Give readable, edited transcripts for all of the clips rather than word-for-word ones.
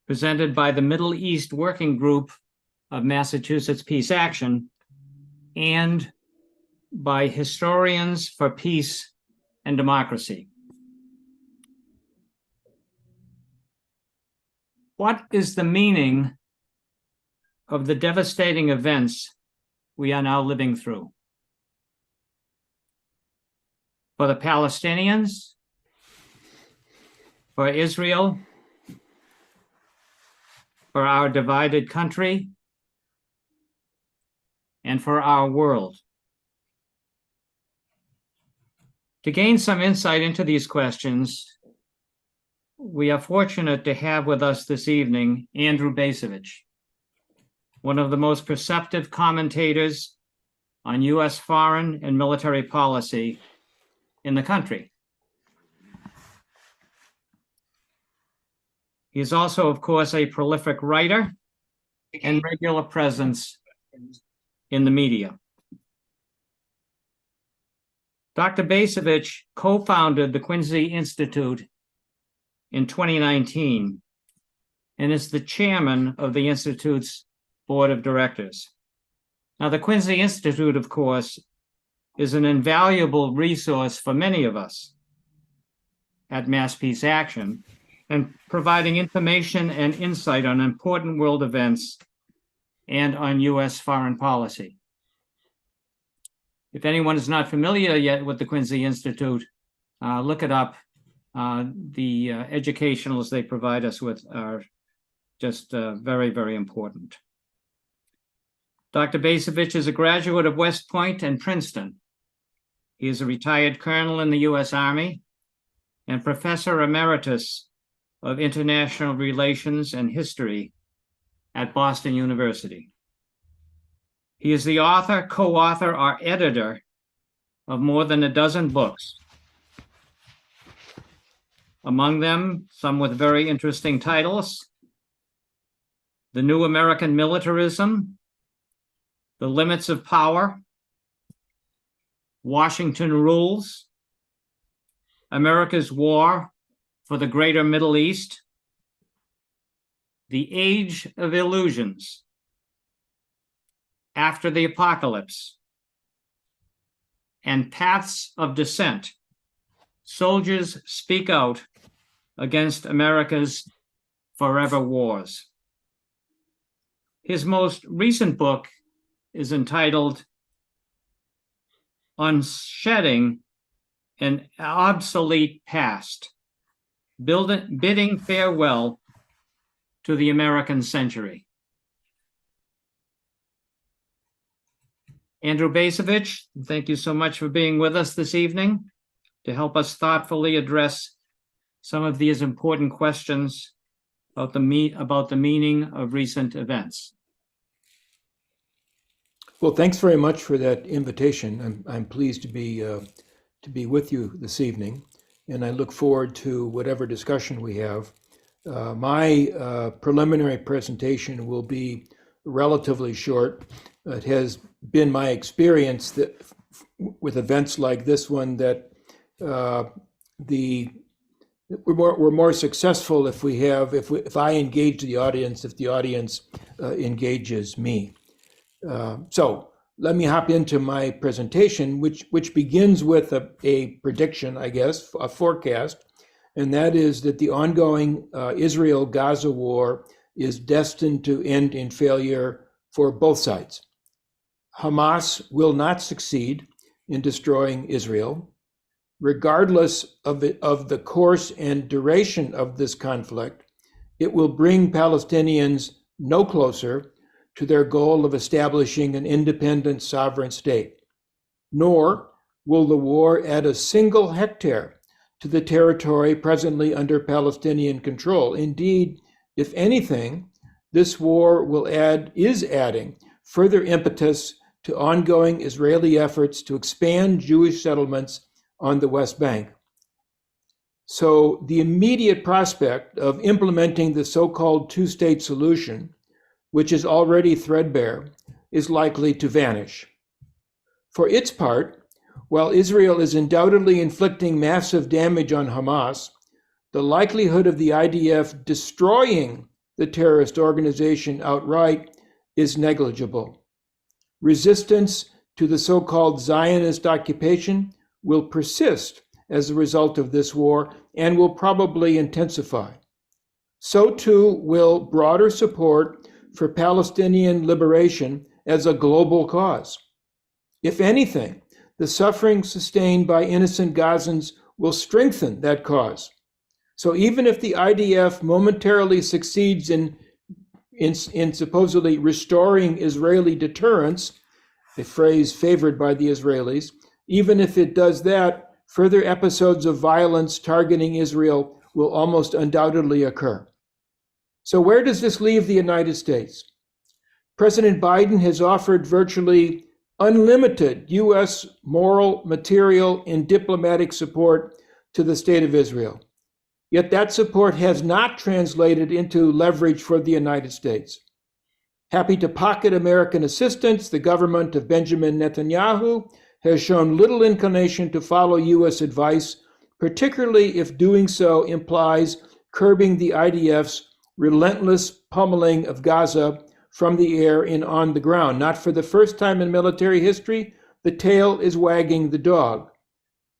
presented by the Middle East Working Group of Massachusetts Peace Action and by Historians for Peace and Democracy. What is the meaning of the devastating events we are now living through? For the Palestinians, for Israel, for our divided country, and for our world. To gain some insight into these questions, we are fortunate to have with us this evening Andrew Bacevich, one of the most perceptive commentators on U.S. foreign and military policy in the country. He is also, of course, a prolific writer and regular presence in the media. Dr. Bacevich co-founded the Quincy Institute in 2019 and is the chairman of the Institute's board of directors. Now, the Quincy Institute, of course, is an invaluable resource for many of us at Mass Peace Action, and providing information and insight on important world events and on U.S. foreign policy. If anyone is not familiar yet with the Quincy Institute, look it up. The educationals they provide us with are just very, very important. Dr. Bacevich is a graduate of West Point and Princeton. He is a retired colonel in the U.S. Army and professor emeritus of international relations and history at Boston University. He is the author, co-author, or editor of more than a dozen books. Among them, some with very interesting titles: The New American Militarism, The Limits of Power, Washington Rules, America's War for the Greater Middle East, The Age of Illusions, After the Apocalypse, and Paths of Dissent, Soldiers Speak Out Against America's Forever Wars. His most recent book is entitled Unshedding an Obsolete Past, Bidding Farewell to the American Century. Andrew Bacevich, thank you so much for being with us this evening to help us thoughtfully address some of these important questions about the meaning of recent events. Well, thanks very much for that invitation. I'm pleased to be with you this evening, and I look forward to whatever discussion we have. My preliminary presentation will be relatively short. It has been my experience that with events like this one that we're more successful if I engage the audience, if the audience engages me. So let me hop into my presentation, which begins with a prediction, I guess, a forecast, and that is that the ongoing Israel-Gaza war is destined to end in failure for both sides. Hamas will not succeed in destroying Israel. Regardless of the course and duration of this conflict, it will bring Palestinians no closer to their goal of establishing an independent sovereign state, nor will the war add a single hectare to the territory presently under Palestinian control. Indeed, if anything, this war is adding further impetus to ongoing Israeli efforts to expand Jewish settlements on the West Bank. So the immediate prospect of implementing the so-called two-state solution, which is already threadbare, is likely to vanish. For its part, while Israel is undoubtedly inflicting massive damage on Hamas, the likelihood of the IDF destroying the terrorist organization outright is negligible. Resistance to the so-called Zionist occupation will persist as a result of this war and will probably intensify. So too will broader support for Palestinian liberation as a global cause. If anything, the suffering sustained by innocent Gazans will strengthen that cause. So even if the IDF momentarily succeeds in supposedly restoring Israeli deterrence, a phrase favored by the Israelis, even if it does that, further episodes of violence targeting Israel will almost undoubtedly occur. So where does this leave the United States? President Biden has offered virtually unlimited U.S. moral, material, and diplomatic support to the State of Israel. Yet that support has not translated into leverage for the United States. Happy to pocket American assistance, the government of Benjamin Netanyahu has shown little inclination to follow U.S. advice, particularly if doing so implies curbing the IDF's relentless pummeling of Gaza from the air and on the ground. Not for the first time in military history, the tail is wagging the dog.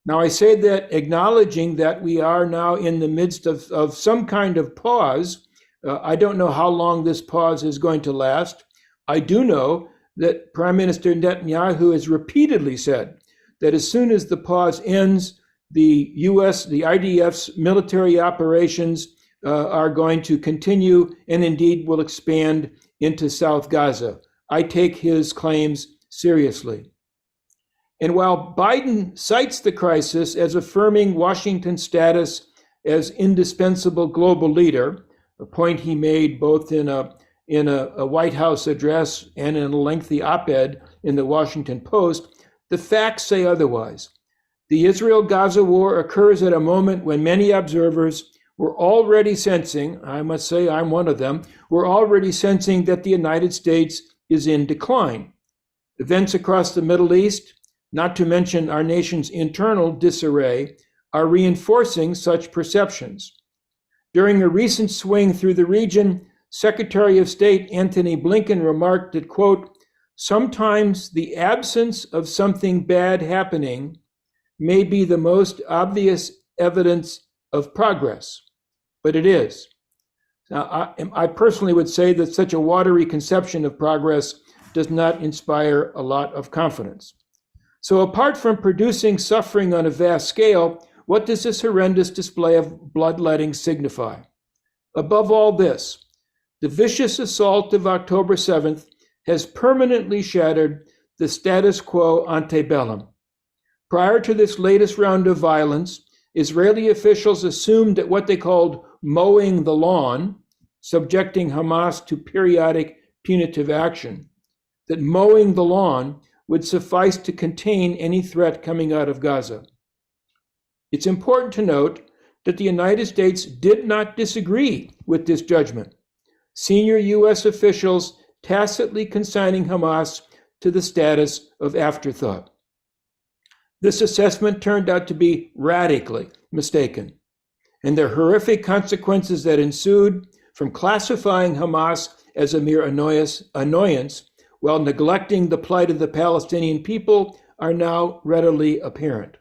Now, I say that acknowledging that we are now in the midst of some kind of pause. I don't know how long this pause is going to last. I do know that Prime Minister Netanyahu has repeatedly said that as soon as the pause ends, the IDF's military operations are going to continue and indeed will expand into South Gaza. I take his claims seriously. And while Biden cites the crisis as affirming Washington's status as indispensable global leader, a point he made both in a White House address and in a lengthy op-ed in the Washington Post, the facts say otherwise. The Israel-Gaza war occurs at a moment when many observers were already sensing, I must say I'm one of them, were already sensing that the United States is in decline. Events across the Middle East, not to mention our nation's internal disarray, are reinforcing such perceptions. During a recent swing through the region, Secretary of State Antony Blinken remarked that, quote, "Sometimes the absence of something bad happening may be the most obvious evidence of progress," but it is. Now, I personally would say that such a watery conception of progress does not inspire a lot of confidence. So apart from producing suffering on a vast scale, what does this horrendous display of bloodletting signify? Above all this, the vicious assault of October 7th has permanently shattered the status quo ante bellum. Prior to this latest round of violence, Israeli officials assumed that what they called mowing the lawn, subjecting Hamas to periodic punitive action, that mowing the lawn would suffice to contain any threat coming out of Gaza. It's important to note that the United States did not disagree with this judgment. Senior U.S. officials tacitly consigning Hamas to the status of afterthought. This assessment turned out to be radically mistaken, and the horrific consequences that ensued from classifying Hamas as a mere annoyance while neglecting the plight of the Palestinian people are now readily apparent.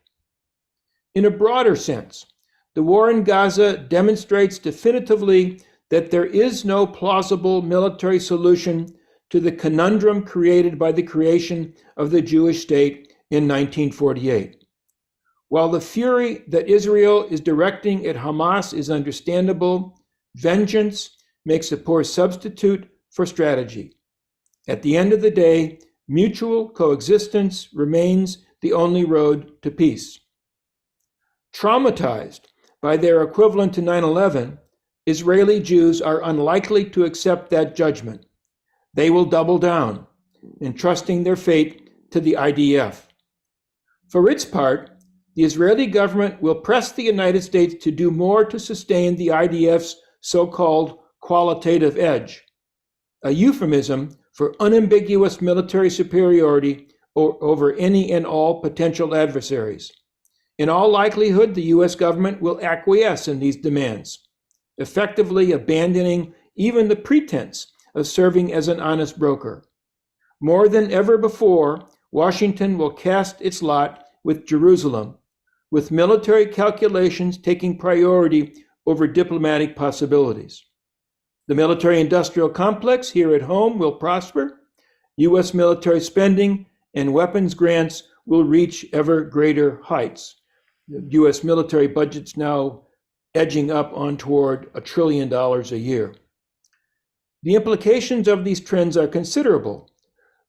In a broader sense, the war in Gaza demonstrates definitively that there is no plausible military solution to the conundrum created by the creation of the Jewish state in 1948. While the fury that Israel is directing at Hamas is understandable, vengeance makes a poor substitute for strategy. At the end of the day, mutual coexistence remains the only road to peace. Traumatized by their equivalent to 9/11, Israeli Jews are unlikely to accept that judgment. They will double down, entrusting their fate to the IDF. For its part, the Israeli government will press the United States to do more to sustain the IDF's so-called qualitative edge, a euphemism for unambiguous military superiority over any and all potential adversaries. In all likelihood, the U.S. government will acquiesce in these demands, effectively abandoning even the pretense of serving as an honest broker. More than ever before, Washington will cast its lot with Jerusalem, with military calculations taking priority over diplomatic possibilities. The military-industrial complex here at home will prosper. U.S. military spending and weapons grants will reach ever greater heights. The U.S. military budget's now edging up on toward $1 trillion a year. The implications of these trends are considerable.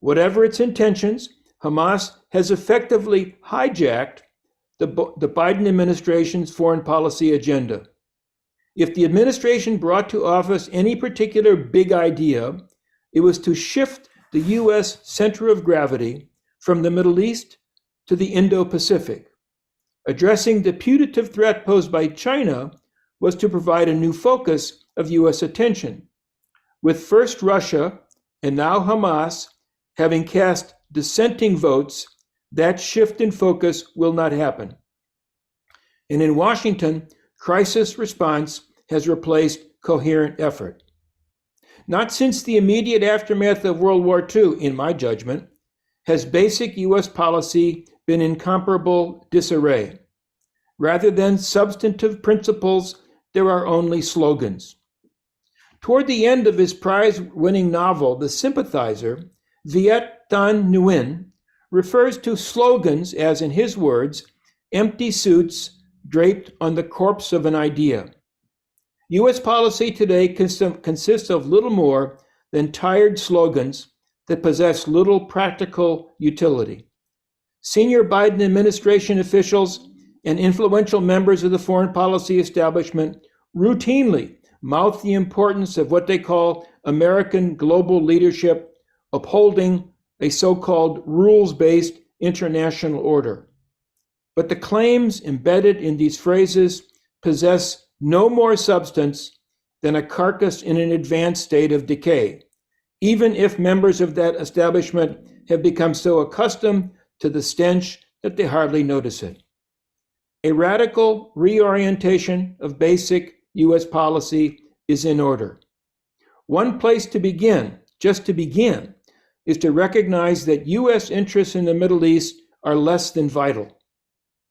Whatever its intentions, Hamas has effectively hijacked the Biden administration's foreign policy agenda. If the administration brought to office any particular big idea, it was to shift the U.S. center of gravity from the Middle East to the Indo-Pacific. Addressing the putative threat posed by China was to provide a new focus of U.S. attention. With first Russia and now Hamas having cast dissenting votes, that shift in focus will not happen. And in Washington, crisis response has replaced coherent effort. Not since the immediate aftermath of World War II, in my judgment, has basic U.S. policy been in comparable disarray. Rather than substantive principles, there are only slogans. Toward the end of his prize-winning novel, The Sympathizer, Viet Thanh Nguyen refers to slogans as, in his words, empty suits draped on the corpse of an idea. U.S. policy today consists of little more than tired slogans that possess little practical utility. Senior Biden administration officials and influential members of the foreign policy establishment routinely mouth the importance of what they call American global leadership, upholding a so-called rules-based international order. But the claims embedded in these phrases possess no more substance than a carcass in an advanced state of decay, even if members of that establishment have become so accustomed to the stench that they hardly notice it. A radical reorientation of basic U.S. policy is in order. One place to begin, just to begin, is to recognize that U.S. interests in the Middle East are less than vital.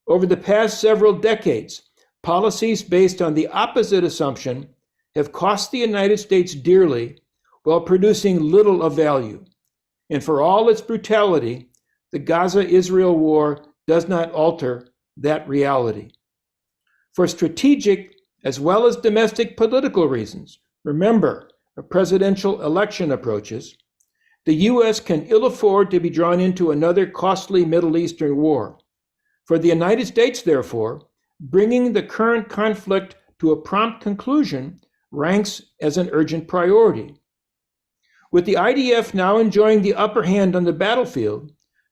Over the past several decades, policies based on the opposite assumption have cost the United States dearly while producing little of value. And for all its brutality, the Gaza-Israel war does not alter that reality. For strategic as well as domestic political reasons, remember, a presidential election approaches, the U.S. can ill afford to be drawn into another costly Middle Eastern war. For the United States, therefore, bringing the current conflict to a prompt conclusion ranks as an urgent priority. With the IDF now enjoying the upper hand on the battlefield,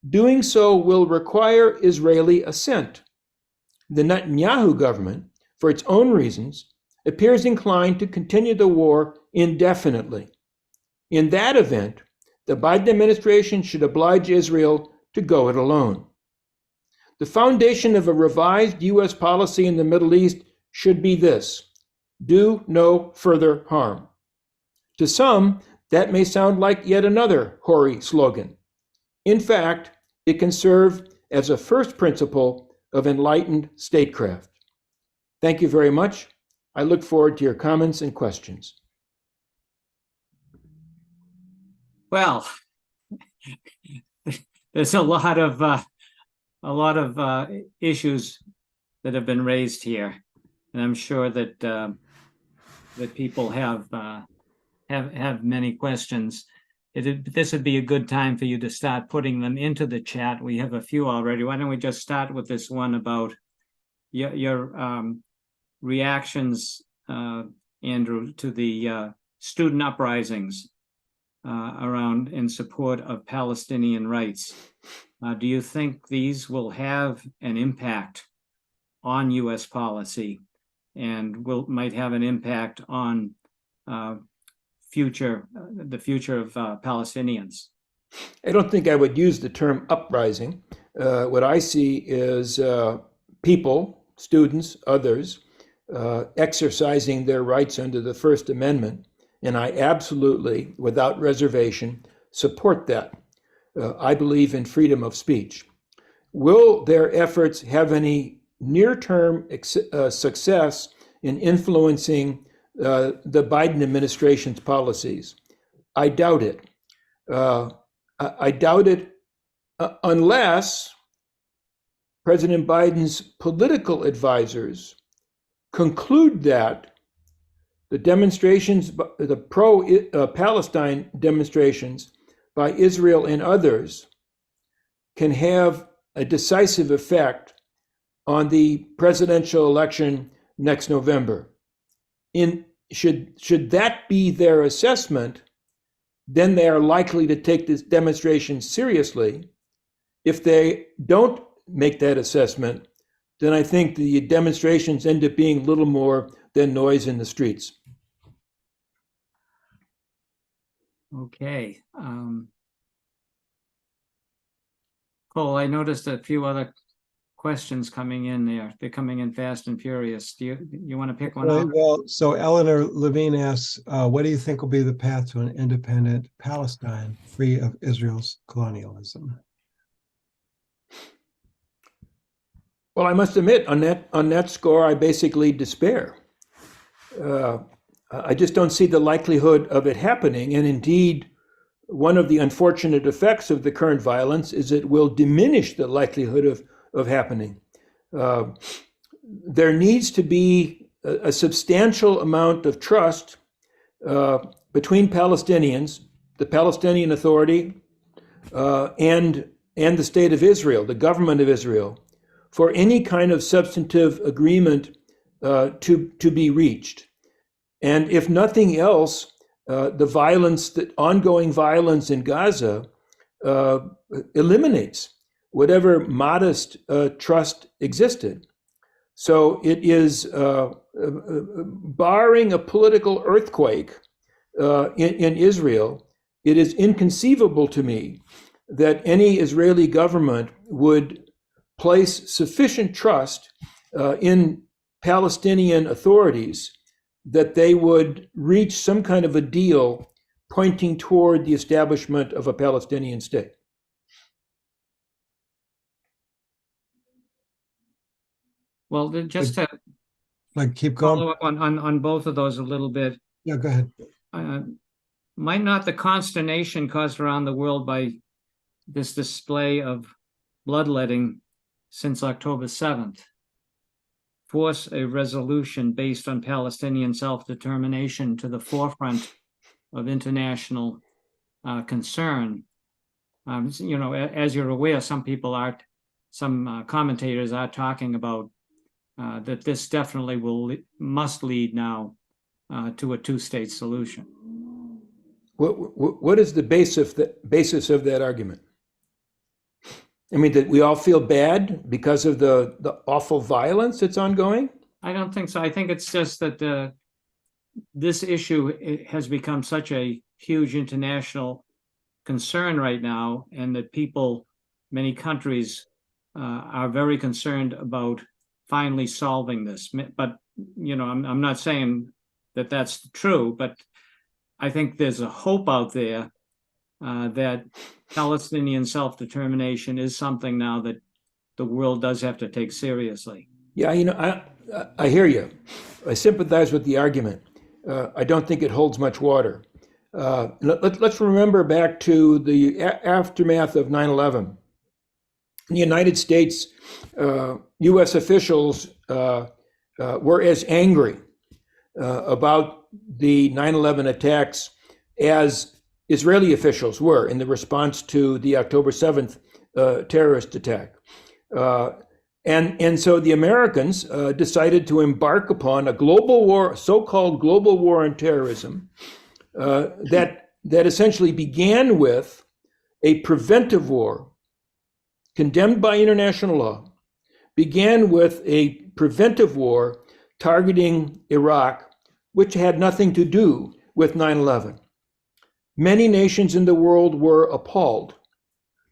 doing so will require Israeli assent. The Netanyahu government, for its own reasons, appears inclined to continue the war indefinitely. In that event, the Biden administration should oblige Israel to go it alone. The foundation of a revised U.S. policy in the Middle East should be this: do no further harm. To some, that may sound like yet another hoary slogan. In fact, it can serve as a first principle of enlightened statecraft. Thank you very much. I look forward to your comments and questions. Well, there's a lot of issues that have been raised here, and I'm sure that that people have many questions. This would be a good time for you to start putting them into the chat. We have a few already. Why don't we just start with this one about your reactions, Andrew, to the student uprisings around in support of Palestinian rights. Do you think these will have an impact on U.S. policy and might have an impact on the future of Palestinians? I don't think I would use the term uprising. What I see is people, students, others, exercising their rights under the First Amendment and I absolutely, without reservation, support that. I believe in freedom of speech. Will their efforts have any near-term success in influencing the Biden administration's policies? I doubt it. I doubt it unless President Biden's political advisors conclude that the demonstrations, the pro-Palestine demonstrations by Israel and others, can have a decisive effect on the presidential election next November. Should that be their assessment, then they are likely to take this demonstration seriously. If they don't make that assessment, then I think the demonstrations end up being little more than noise in the streets. Okay. Cole, I noticed a few other questions coming in there. They're coming in fast and furious. Do you want to pick one up? Well, so Eleanor Levine asks, what do you think will be the path to an independent Palestine free of Israel's colonialism? Well, I must admit, on that score, I basically despair. I just don't see the likelihood of it happening. And indeed, one of the unfortunate effects of the current violence is it will diminish the likelihood of happening. There needs to be a substantial amount of trust between Palestinians, the Palestinian Authority, and the state of Israel, the government of Israel, for any kind of substantive agreement to be reached. And if nothing else, the ongoing violence in Gaza eliminates whatever modest trust existed. So it is, barring a political earthquake in Israel, it is inconceivable to me that any Israeli government would place sufficient trust in Palestinian authorities that they would reach some kind of a deal pointing toward the establishment of a Palestinian state. Well, just to Keep going. follow up on both of those a little bit. Yeah, go ahead. Might not the consternation caused around the world by this display of bloodletting since October 7th force a resolution based on Palestinian self-determination to the forefront of international concern? As you're aware, some commentators are talking about that this definitely must lead now to a two-state solution. What is the basis of that argument? I mean, that we all feel bad because of the awful violence that's ongoing? I don't think so. I think it's just that this issue has become such a huge international concern right now, and that many countries are very concerned about finally solving this. But, I'm not saying that that's true, but I think there's a hope out there that Palestinian self-determination is something now that the world does have to take seriously. Yeah, I hear you. I sympathize with the argument. I don't think it holds much water. Let's remember back to the aftermath of 9/11. In the United States, U.S. officials were as angry about the 9/11 attacks as Israeli officials were in the response to the October 7th terrorist attack. And so the Americans decided to embark upon a global war, so-called global war on terrorism, that essentially began with a preventive war condemned by international law, began with a preventive war targeting Iraq, which had nothing to do with 9/11. Many nations in the world were appalled,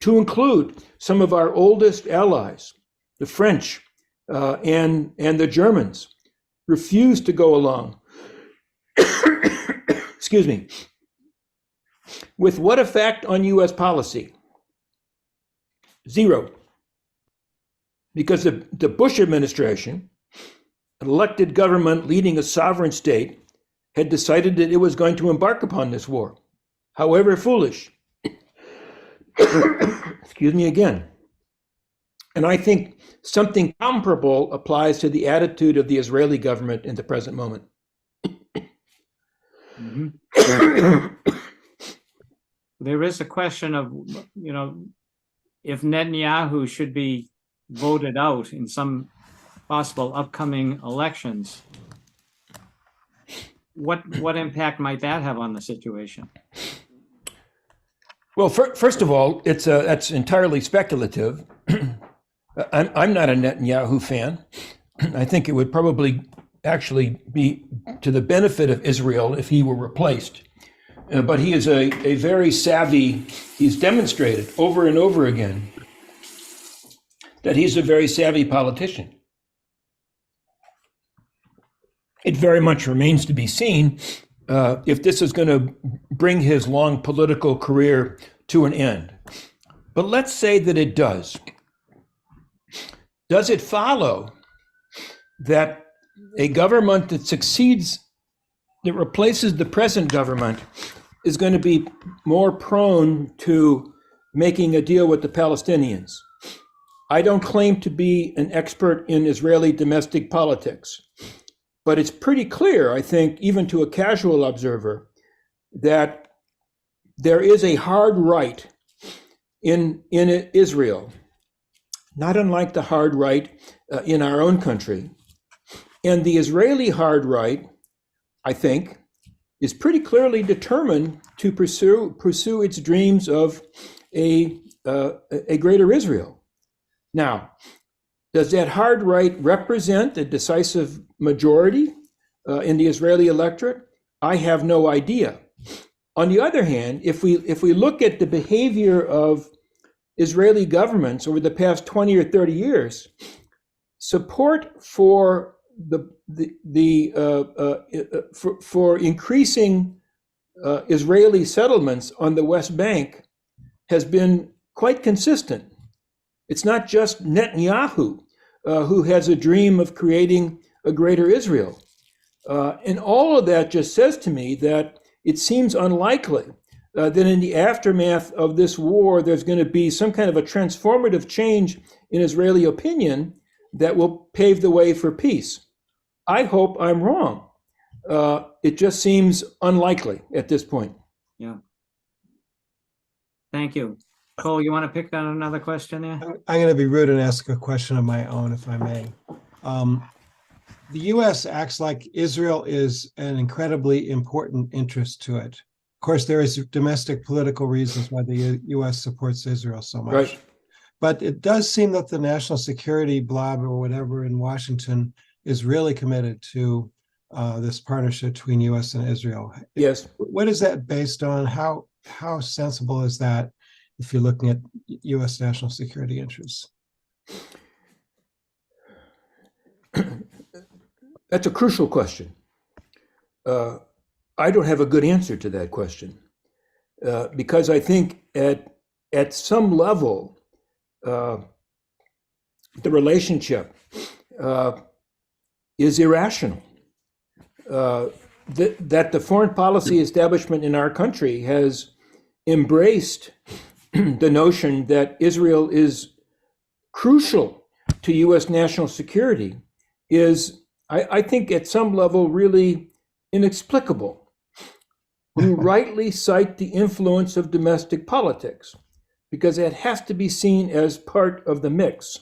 to include some of our oldest allies. The French and the Germans refused to go along excuse me, with what effect on U.S. policy? Zero. Because the Bush administration, an elected government leading a sovereign state, had decided that it was going to embark upon this war, however foolish. Excuse me again. And I think something comparable applies to the attitude of the Israeli government in the present moment. There is a question of, if Netanyahu should be voted out in some possible upcoming elections, what impact might that have on the situation? Well, first of all, that's entirely speculative. I'm not a Netanyahu fan. I think it would probably actually be to the benefit of Israel if he were replaced. But he is a very savvy, he's demonstrated over and over again that he's a very savvy politician. It very much remains to be seen if this is going to bring his long political career to an end. But let's say that it does. Does it follow that a government that succeeds, that replaces the present government, is going to be more prone to making a deal with the Palestinians? I don't claim to be an expert in Israeli domestic politics, but it's pretty clear, I think, even to a casual observer, that there is a hard right in Israel, not unlike the hard right in our own country. And the Israeli hard right, I think, is pretty clearly determined to pursue its dreams of a greater Israel. Now, does that hard right represent a decisive majority in the Israeli electorate? I have no idea. On the other hand, if we look at the behavior of Israeli governments over the past 20 or 30 years, support for for increasing Israeli settlements on the West Bank has been quite consistent. It's not just Netanyahu who has a dream of creating a greater Israel. And all of that just says to me that it seems unlikely that in the aftermath of this war, there's going to be some kind of a transformative change in Israeli opinion that will pave the way for peace. I hope I'm wrong. It just seems unlikely at this point. Yeah. Thank you. Cole, you want to pick on another question there? I'm going to be rude and ask a question of my own, if I may. The U.S. acts like Israel is an incredibly important interest to it. Of course, there is domestic political reasons why the U.S. supports Israel so much. Right. But it does seem that the national security blob or whatever in Washington is really committed to this partnership between U.S. and Israel. Yes. What is that based on? How sensible is that if you're looking at U.S. national security interests? That's a crucial question. I don't have a good answer to that question because I think at some level, the relationship is irrational. That the foreign policy establishment in our country has embraced the notion that Israel is crucial to U.S. national security is, I think, at some level really inexplicable. We rightly cite the influence of domestic politics because it has to be seen as part of the mix.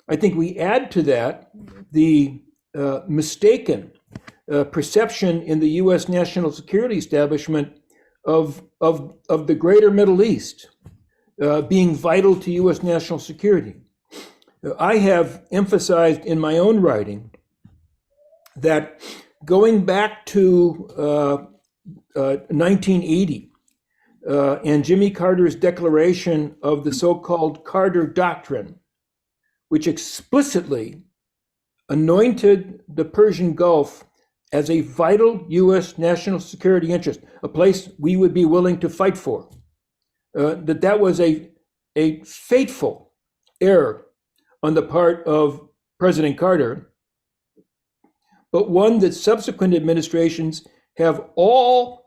I think we add to that the mistaken perception in the U.S. national security establishment of the greater Middle East being vital to U.S. national security. I have emphasized in my own writing that going back to 1980 and Jimmy Carter's declaration of the so-called Carter Doctrine, which explicitly anointed the Persian Gulf as a vital U.S. national security interest, a place we would be willing to fight for, that was a fateful error on the part of President Carter, but one that subsequent administrations have all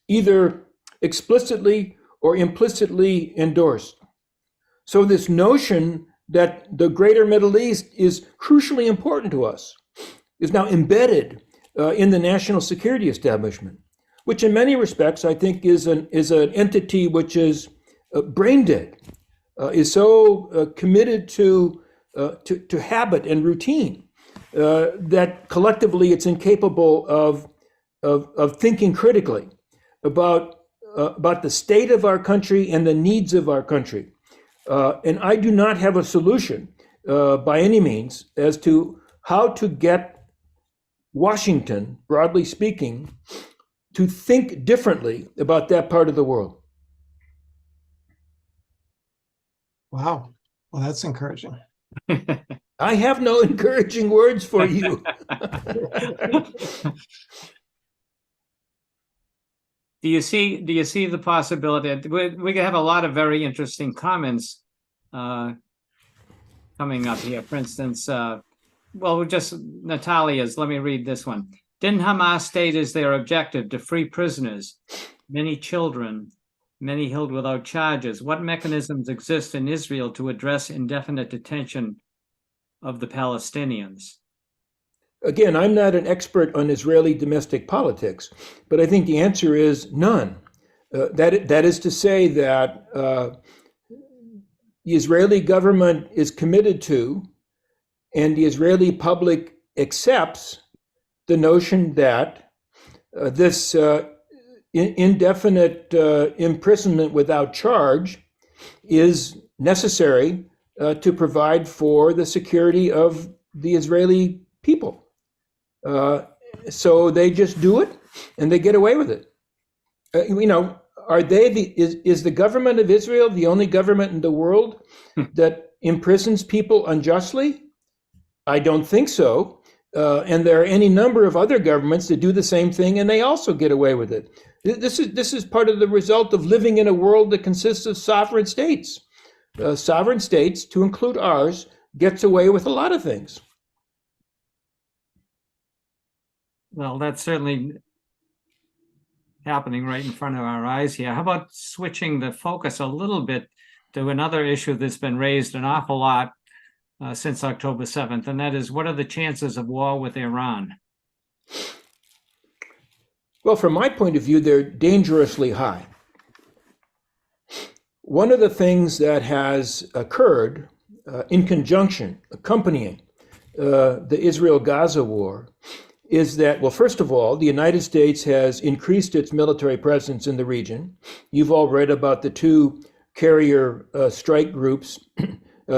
either explicitly or implicitly endorsed. So this notion that the greater Middle East is crucially important to us is now embedded in the national security establishment, which in many respects I think is an entity which is brain dead, is so committed to habit and routine that collectively it's incapable of thinking critically about the state of our country and the needs of our country. And I do not have a solution by any means as to how to get Washington, broadly speaking, to think differently about that part of the world. Wow. Well, that's encouraging. I have no encouraging words for you. Do you see the possibility? We have a lot of very interesting comments coming up here. For instance, just Natalia's. Let me read this one. Didn't Hamas state as their objective to free prisoners, many children, many held without charges? What mechanisms exist in Israel to address indefinite detention of the Palestinians? Again, I'm not an expert on Israeli domestic politics, but I think the answer is none. That is to say that the Israeli government is committed to, and the Israeli public accepts the notion that this indefinite imprisonment without charge is necessary to provide for the security of the Israeli people. So they just do it and they get away with it. Are they is the government of Israel the only government in the world that imprisons people unjustly? I don't think so. And there are any number of other governments that do the same thing and they also get away with it. This is part of the result of living in a world that consists of sovereign states. Sovereign states, to include ours, gets away with a lot of things. Well, that's certainly happening right in front of our eyes here. How about switching the focus a little bit to another issue that's been raised an awful lot since October 7th, and that is, what are the chances of war with Iran? Well, from my point of view, they're dangerously high. One of the things that has occurred in conjunction, accompanying the Israel-Gaza war, is that, well, first of all, the United States has increased its military presence in the region. You've all read about the two carrier strike groups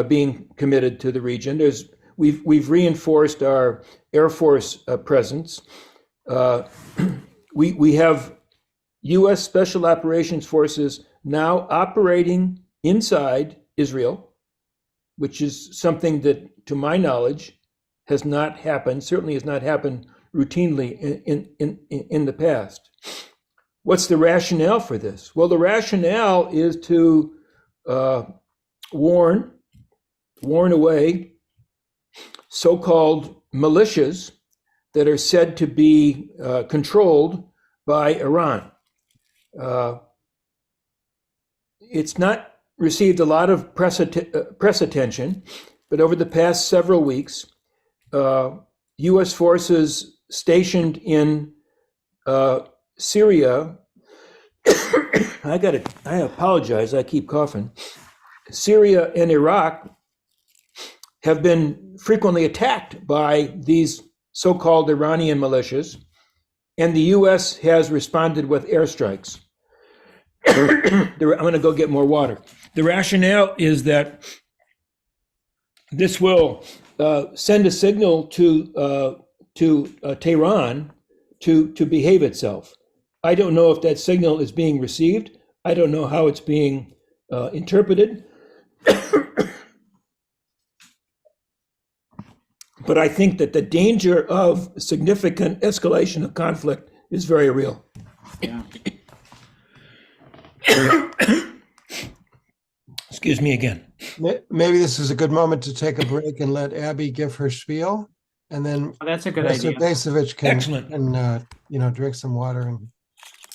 being committed to the region. We've reinforced our Air Force presence. We have U.S. Special Operations Forces now operating inside Israel, which is something that, to my knowledge, has not happened, certainly has not happened routinely in the past. What's the rationale for this? Well, the rationale is to warn away so-called militias that are said to be controlled by Iran. It's not received a lot of press attention, but over the past several weeks, U.S. forces stationed in Syria, I apologize, I keep coughing. Syria and Iraq have been frequently attacked by these so-called Iranian militias, and the U.S. has responded with airstrikes. I'm going to go get more water. The rationale is that this will send a signal to Tehran to behave itself. I don't know if that signal is being received. I don't know how it's being interpreted. But I think that the danger of significant escalation of conflict is very real. Yeah. Excuse me again. Maybe this is a good moment to take a break and let Abby give her spiel, and then Well, that's a good Mr. idea. Bacevich can, Excellent. drink some water and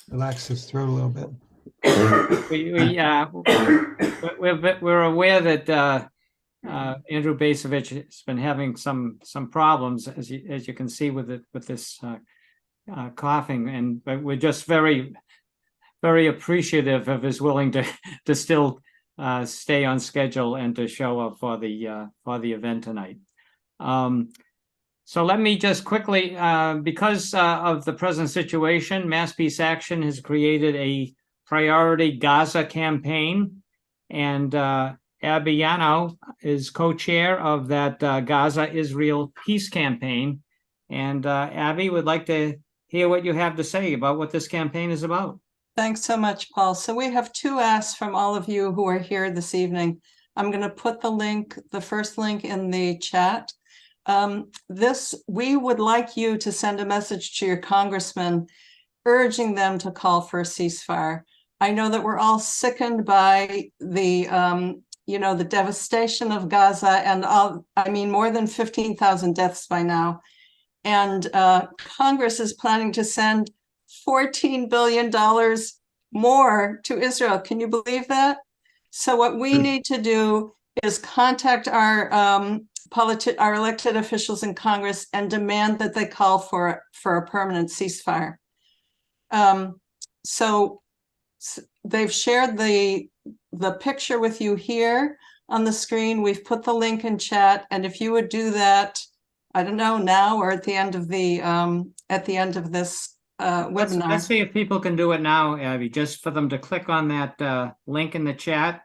relax his throat a little bit. We're aware that Andrew Bacevich has been having some problems, as you can see with this coughing, but we're just very appreciative of his willing to still stay on schedule and to show up for the event tonight. So let me just quickly, because of the present situation, Mass Peace Action has created a priority Gaza campaign, and Abby Yano is co-chair of that Gaza-Israel Peace Campaign. And Abby would like to hear what you have to say about what this campaign is about. Thanks so much, Paul. So we have two asks from all of you who are here this evening. I'm going to put the first link in the chat. We would like you to send a message to your congressman urging them to call for a ceasefire. I know that we're all sickened by the devastation of Gaza and more than 15,000 deaths by now. And Congress is planning to send $14 billion more to Israel. Can you believe that? So what we need to do is contact our elected officials in Congress and demand that they call for a permanent ceasefire. So they've shared the picture with you here on the screen. We've put the link in chat, and if you would do that, I don't know, now or at the end of this webinar. Let's see if people can do it now, Abby, just for them to click on that link in the chat.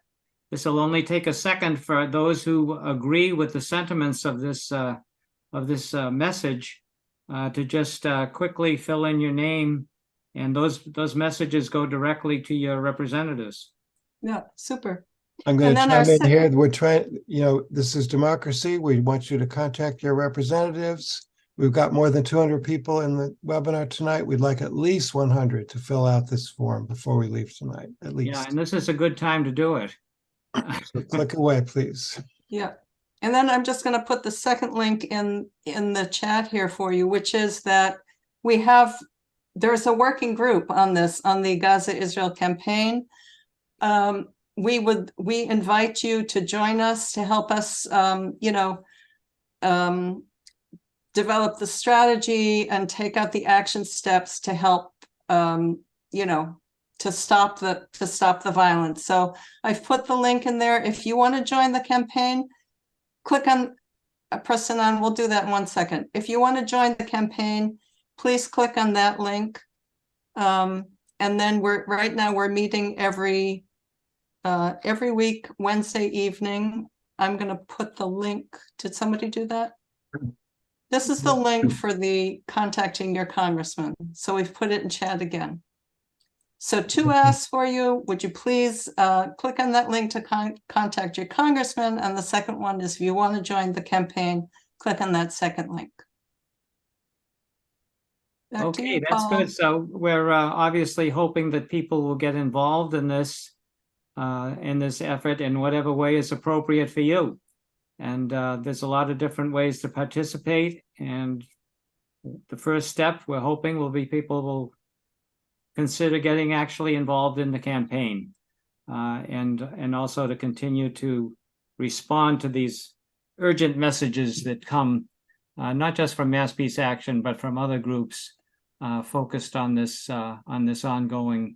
This will only take a second for those who agree with the sentiments of this message to just quickly fill in your name, and those messages go directly to your representatives. Yeah, super. I'm going to chime in here. We're trying, this is democracy. We want you to contact your representatives. We've got more than 200 people in the webinar tonight. We'd like at least 100 to fill out this form before we leave tonight, at least. Yeah, and this is a good time to do it. So click away, please. Yeah. And then I'm just going to put the second link in the chat here for you, which is that there's a working group on the Gaza-Israel campaign. We invite you to join us to help us, develop the strategy and take out the action steps to help, to stop the violence. So I've put the link in there. If you want to join the campaign, click on Prasannan. We'll do that in 1 second. If you want to join the campaign, please click on that link. And then right now we're meeting every week, Wednesday evening. I'm going to put the link. Did somebody do that? This is the link for the contacting your congressman. So we've put it in chat again. So two asks for you. Would you please click on that link to contact your congressman? And the second one is if you want to join the campaign, click on that second link. Okay, that's good. So we're obviously hoping that people will get involved in this effort in whatever way is appropriate for you. And there's a lot of different ways to participate. And the first step we're hoping will be people will consider getting actually involved in the campaign, and also to continue to respond to these urgent messages that come not just from Mass Peace Action, but from other groups focused on this ongoing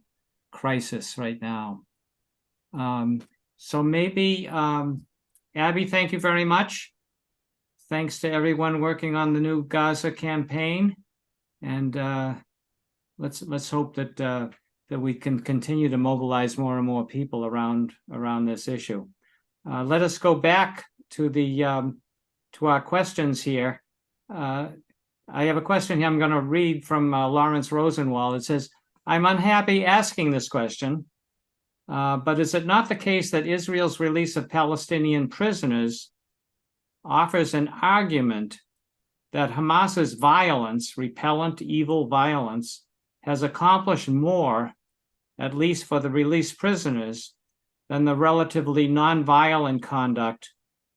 crisis right now. So maybe, Abby, thank you very much. Thanks to everyone working on the new Gaza campaign, and let's hope that we can continue to mobilize more and more people around this issue. Let us go back to our questions here. I have a question here I'm going to read from Lawrence Rosenwald. It says, "I'm unhappy asking this question, but is it not the case that Israel's release of Palestinian prisoners offers an argument that Hamas's violence, repellent, evil violence, has accomplished more, at least for the released prisoners, than the relatively nonviolent conduct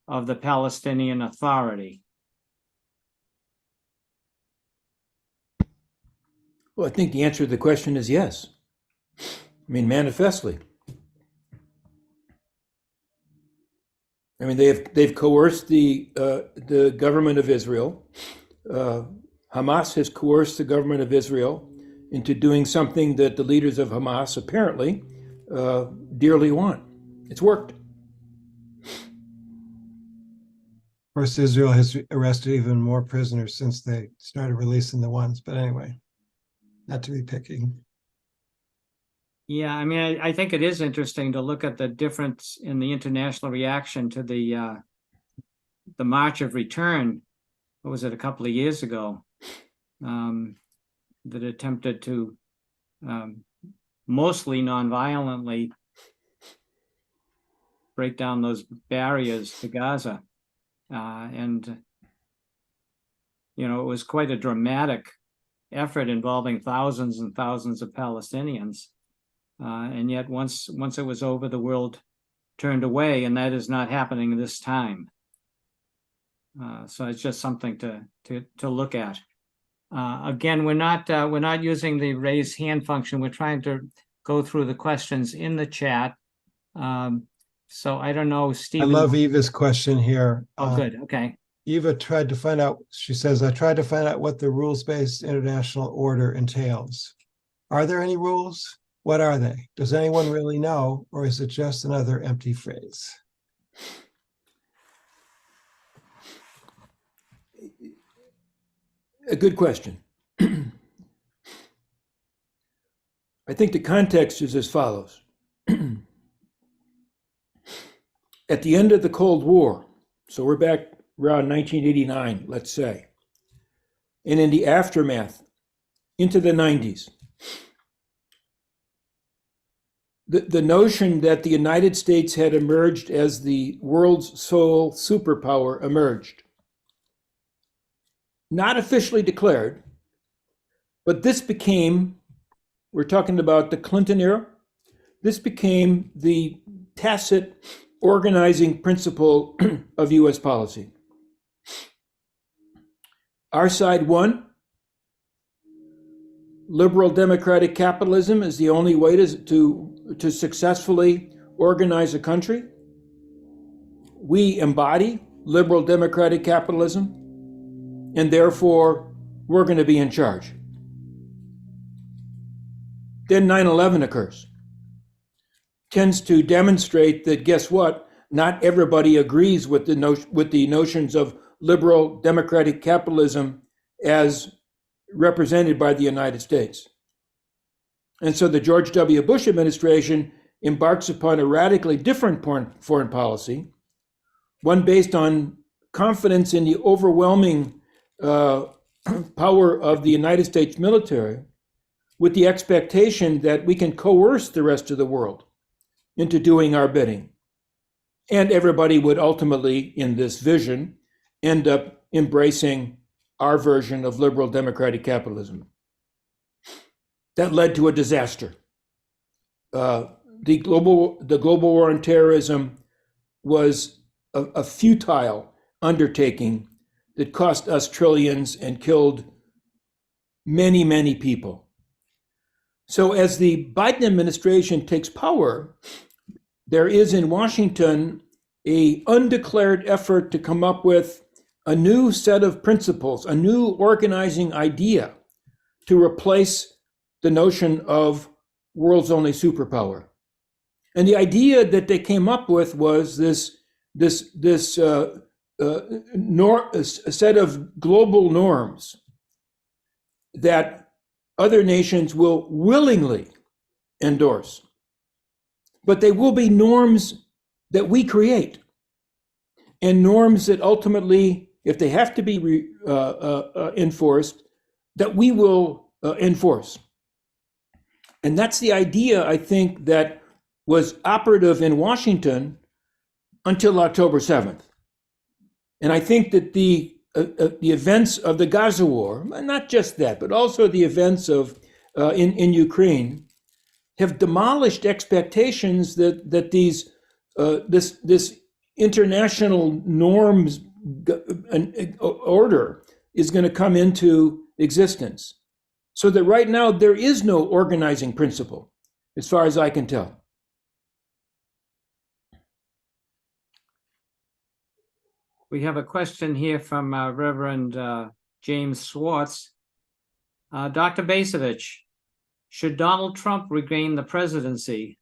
of the Palestinian Authority. Well, I think the answer to the question is yes. I mean, manifestly. I mean, they've coerced the government of Israel. Hamas has coerced the government of Israel into doing something that the leaders of Hamas apparently dearly want. It's worked. Of course, Israel has arrested even more prisoners since they started releasing the ones. But anyway, not to be picky. Yeah, I mean, I think it is interesting to look at the difference in the international reaction to the March of Return. What was it, a couple of years ago, that attempted to mostly nonviolently break down those barriers to Gaza. And, you know, it was quite a dramatic effort involving thousands and thousands of Palestinians. And yet once it was over, the world turned away, and that is not happening this time. So it's just something to look at. Again, we're not using the raise hand function. We're trying to go through the questions in the chat. So I don't know, Stephen. I love Eva's question here. Oh, good. Okay. Eva tried to find out, she says, I tried to find out what the rules-based international order entails. Are there any rules? What are they? Does anyone really know, or is it just another empty phrase? A good question. I think the context is as follows. At the end of the Cold War, so we're back around 1989, let's say, and in the aftermath into the 90s, the notion that the United States had emerged as the world's sole superpower emerged. Not officially declared, but this became, we're talking about the Clinton era, this became the tacit organizing principle of US policy. Our side won. Liberal democratic capitalism is the only way to successfully organize a country. We embody liberal democratic capitalism, and therefore we're going to be in charge. Then 9/11 occurs. Tends to demonstrate that, guess what? Not everybody agrees with the notions of liberal democratic capitalism as represented by the United States. And so the George W. Bush administration embarks upon a radically different foreign policy, one based on confidence in the overwhelming power of the United States military, with the expectation that we can coerce the rest of the world into doing our bidding. And everybody would ultimately, in this vision, end up embracing our version of liberal democratic capitalism. That led to a disaster. The global war on terrorism was a futile undertaking that cost us trillions and killed many, many people. So as the Biden administration takes power, there is in Washington an undeclared effort to come up with a new set of principles, a new organizing idea to replace the notion of world's only superpower. And the idea that they came up with was a set of global norms that other nations will willingly endorse. But they will be norms that we create, and norms that ultimately, if they have to be enforced, that we will enforce. And that's the idea, I think, that was operative in Washington until October 7th. And I think that the the events of the Gaza war, not just that, but also the events of in Ukraine, have demolished expectations that these this international norms order is going to come into existence. So that right now there is no organizing principle, as far as I can tell. We have a question here from Reverend James Swartz. Dr. Bacevich, should Donald Trump regain the presidency,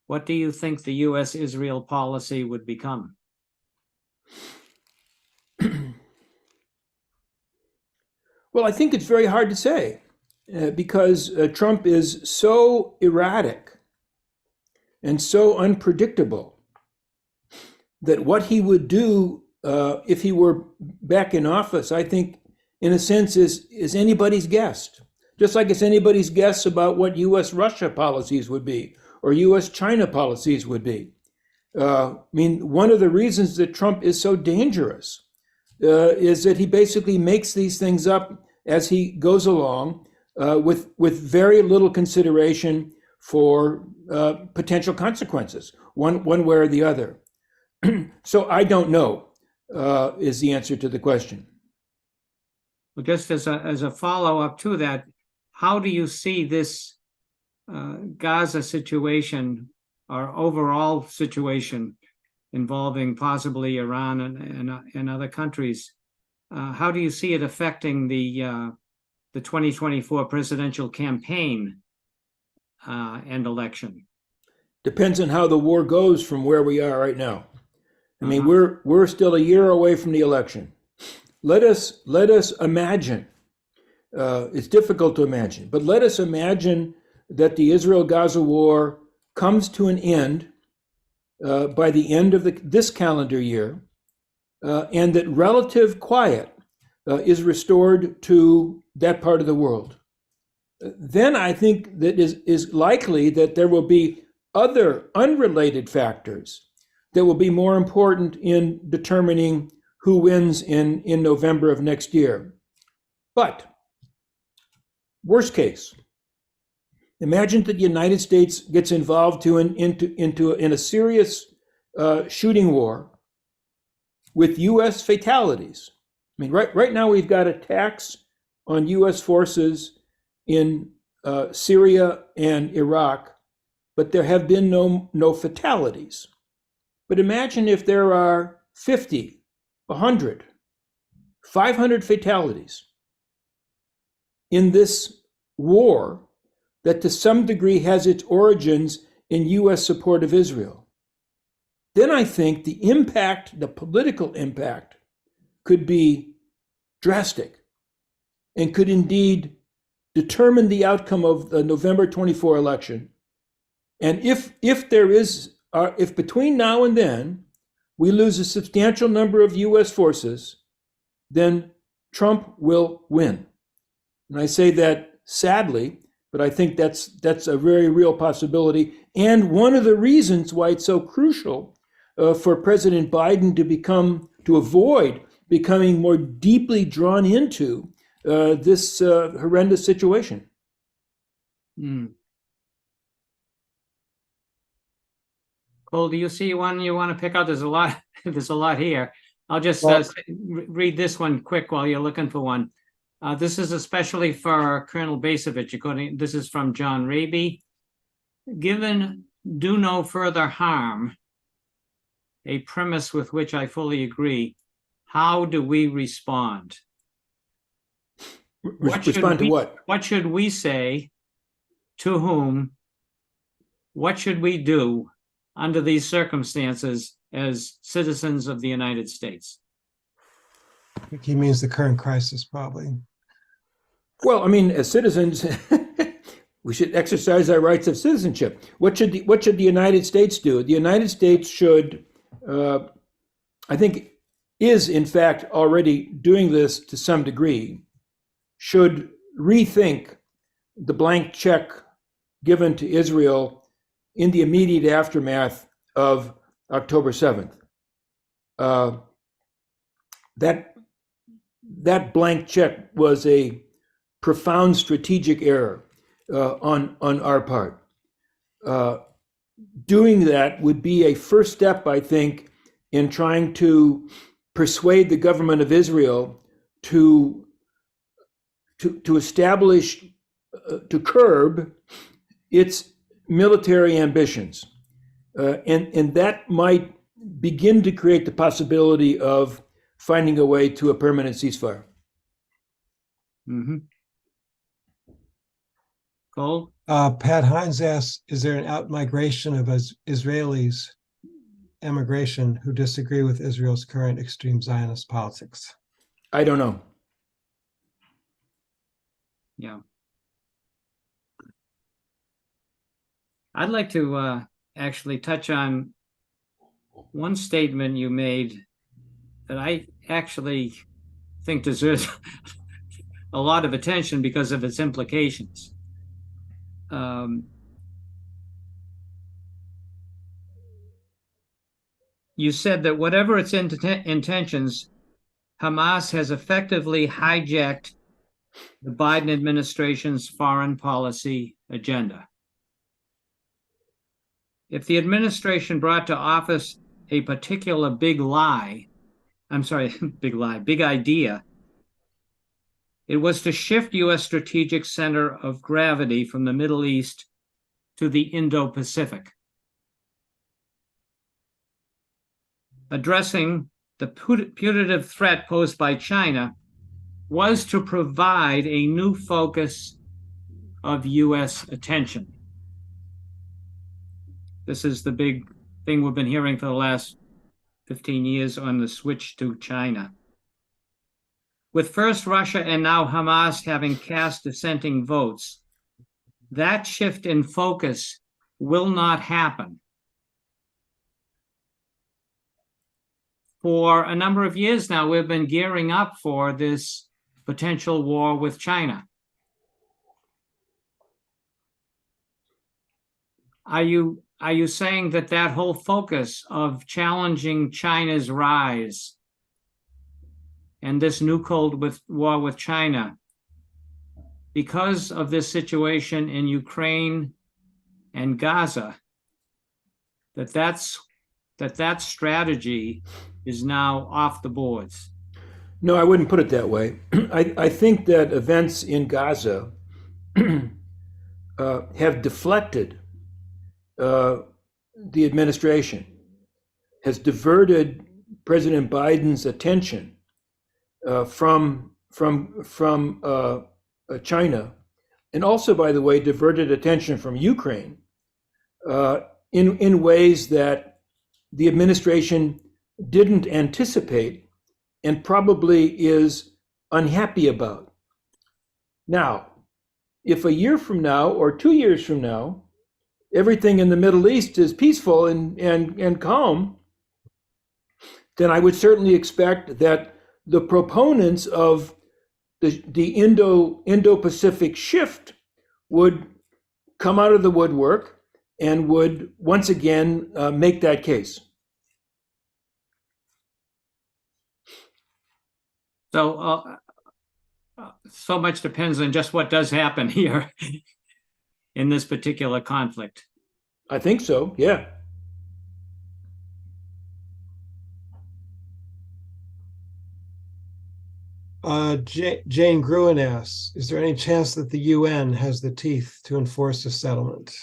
what do you think the U.S.-Israel policy would become? Well, I think it's very hard to say because Trump is so erratic and so unpredictable that what he would do if he were back in office, I think, in a sense, is anybody's guess. Just like it's anybody's guess about what U.S.-Russia policies would be or U.S.-China policies would be. I mean, one of the reasons that Trump is so dangerous is that he basically makes these things up as he goes along with very little consideration for potential consequences, one way or the other. So I don't know is the answer to the question. Well, just as a follow-up to that, how do you see this Gaza situation or overall situation involving possibly Iran and other countries? How do you see it affecting the 2024 presidential campaign and election? Depends on how the war goes from where we are right now. I mean, we're still a year away from the election. Let us imagine. It's difficult to imagine, but let us imagine that the Israel-Gaza war comes to an end by the end of this calendar year, and that relative quiet is restored to that part of the world. Then I think that is likely that there will be other unrelated factors that will be more important in determining who wins in November of next year. But worst case, imagine that the United States gets involved in a serious shooting war with U.S. fatalities. I mean, right now we've got attacks on U.S. forces in Syria and Iraq, but there have been no fatalities. But imagine if there are 50, 100, 500 fatalities in this war that to some degree has its origins in U.S. support of Israel. Then I think the impact, the political impact, could be drastic and could indeed determine the outcome of the November 24 election. And if between now and then we lose a substantial number of U.S. forces, then Trump will win. And I say that sadly, but I think that's a very real possibility. And one of the reasons why it's so crucial for President Biden to avoid becoming more deeply drawn into this horrendous situation. Cole, do you see one you want to pick out? There's a lot. There's a lot here. I'll just read this one quick while you're looking for one. This is especially for Colonel Bacevich. This is from John Raby. Given "do no further harm," a premise with which I fully agree, how do we respond? Respond to what? What should we say? To whom? What should we do under these circumstances as citizens of the United States? I think he means the current crisis, probably. Well, I mean, as citizens, we should exercise our rights of citizenship. What should the United States do? The United States should, I think, is in fact already doing this to some degree, should rethink the blank check given to Israel in the immediate aftermath of October 7th. That that blank check was a profound strategic error on our part. Doing that would be a first step, I think, in trying to persuade the government of Israel to establish, to curb its military ambitions. And that might begin to create the possibility of finding a way to a permanent ceasefire. Mm-hmm. Cole? Pat Hines asks, is there an outmigration of Israelis emigration who disagree with Israel's current extreme Zionist politics? I don't know. Yeah. I'd like to actually touch on one statement you made that I actually think deserves a lot of attention because of its implications. You said that whatever its intentions, Hamas has effectively hijacked the Biden administration's foreign policy agenda. If the administration brought to office a particular big idea, it was to shift U.S. strategic center of gravity from the Middle East to the Indo-Pacific. Addressing the putative threat posed by China was to provide a new focus of U.S. attention. This is the big thing we've been hearing for the last 15 years on the switch to China. With first Russia and now Hamas having cast dissenting votes, that shift in focus will not happen. For a number of years now, we've been gearing up for this potential war with China. Are you saying that that whole focus of challenging China's rise and this new Cold War with China, because of this situation in Ukraine and Gaza, that strategy is now off the boards? No, I wouldn't put it that way. I think that events in Gaza have deflected the administration, has diverted President Biden's attention from China, and also, by the way, diverted attention from Ukraine in ways that the administration didn't anticipate and probably is unhappy about. Now, if a year from now or 2 years from now, everything in the Middle East is peaceful and calm, then I would certainly expect that the proponents of the Indo-Pacific shift would come out of the woodwork and would once again make that case. So so much depends on just what does happen here in this particular conflict. I think so, yeah. Jane Gruen asks, is there any chance that the UN has the teeth to enforce a settlement?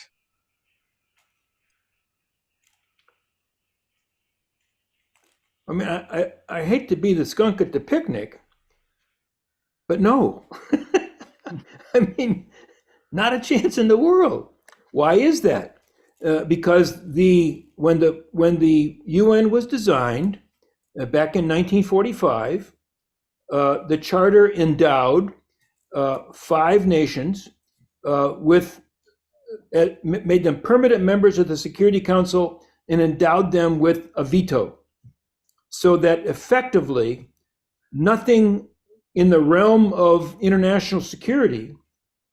I mean, I hate to be the skunk at the picnic, but no. I mean, not a chance in the world. Why is that? Because when the UN was designed back in 1945, the charter endowed 5 nations made them permanent members of the Security Council and endowed them with a veto, so that effectively nothing in the realm of international security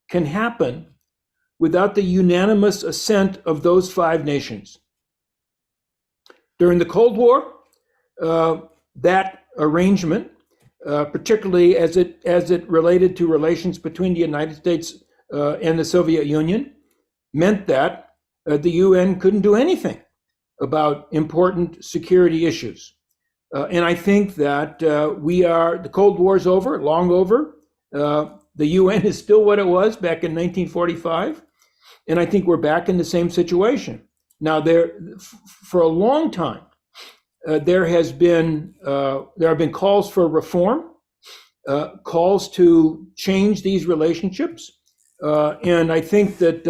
can happen without the unanimous assent of those 5 nations. During the Cold War, that arrangement particularly as it related to relations between the United States and the Soviet Union, meant that the UN couldn't do anything about important security issues. And I think that the Cold War is over, long over. The UN is still what it was back in 1945. And I think we're back in the same situation. Now, for a long time, there have been calls for reform, calls to change these relationships. And I think that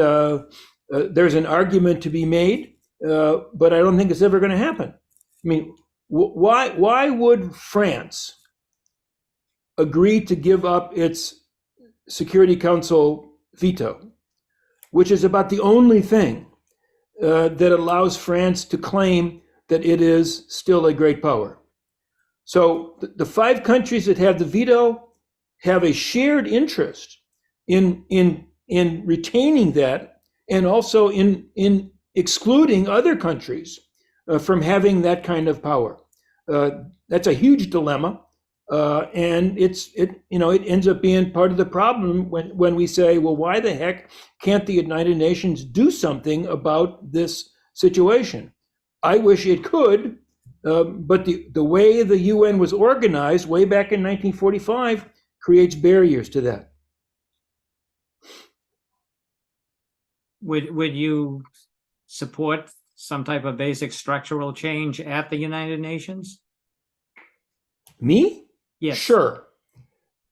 there's an argument to be made, but I don't think it's ever going to happen. I mean, why would France agree to give up its Security Council veto, which is about the only thing that allows France to claim that it is still a great power? So the 5 countries that have the veto have a shared interest in retaining that, and also in excluding other countries from having that kind of power. That's a huge dilemma, and it ends up being part of the problem when we say, well, why the heck can't the United Nations do something about this situation? I wish it could, but the way the UN was organized way back in 1945 creates barriers to that. Would you support some type of basic structural change at the United Nations? Me? Yes. Sure.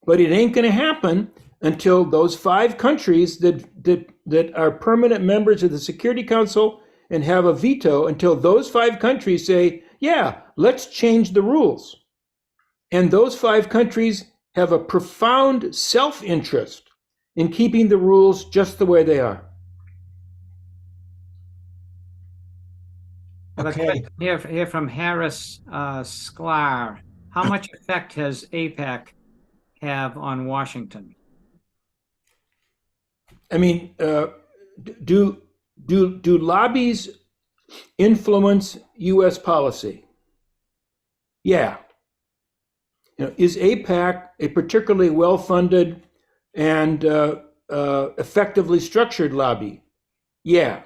But it ain't going to happen until those 5 countries that are permanent members of the Security Council and have a veto, until those 5 countries say, yeah, let's change the rules. And those 5 countries have a profound self-interest in keeping the rules just the way they are. Okay. Here from Harris Sklar. How much effect has AIPAC have on Washington? I mean, do lobbies influence U.S. policy? Yeah. Is AIPAC a particularly well-funded and effectively structured lobby? Yeah.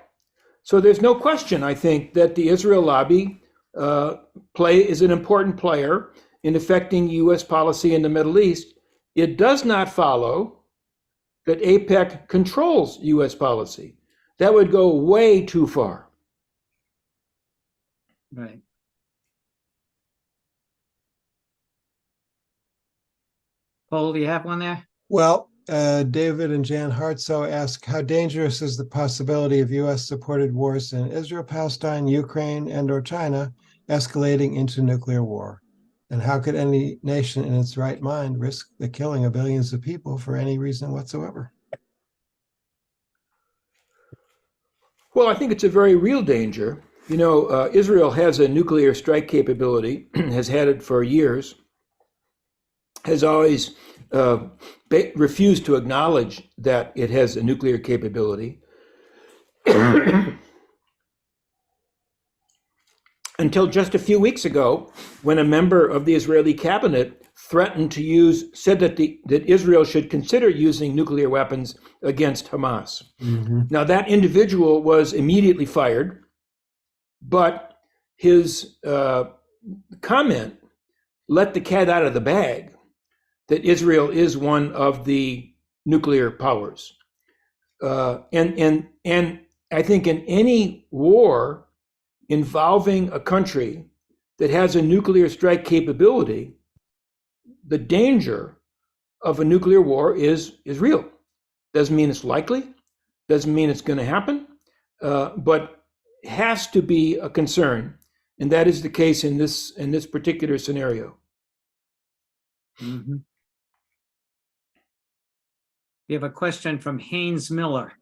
So there's no question, I think, that the Israel lobby is an important player in affecting U.S. policy in the Middle East. It does not follow that AIPAC controls U.S. policy. That would go way too far. Right. Paul, do you have one there? Well, David and Jan Hartsow ask, how dangerous is the possibility of U.S.-supported wars in Israel, Palestine, Ukraine, and/or China escalating into nuclear war? And how could any nation in its right mind risk the killing of billions of people for any reason whatsoever? Well, I think it's a very real danger. Israel has a nuclear strike capability, has had it for years, has always refused to acknowledge that it has a nuclear capability. Until just a few weeks ago, when a member of the Israeli cabinet said that Israel should consider using nuclear weapons against Hamas. Mm-hmm. Now, that individual was immediately fired, but his comment let the cat out of the bag that Israel is one of the nuclear powers. And I think in any war involving a country that has a nuclear strike capability, the danger of a nuclear war is real. Doesn't mean it's likely, doesn't mean it's going to happen, but has to be a concern. And that is the case in this particular scenario. Mm-hmm. We have a question from Haynes Miller.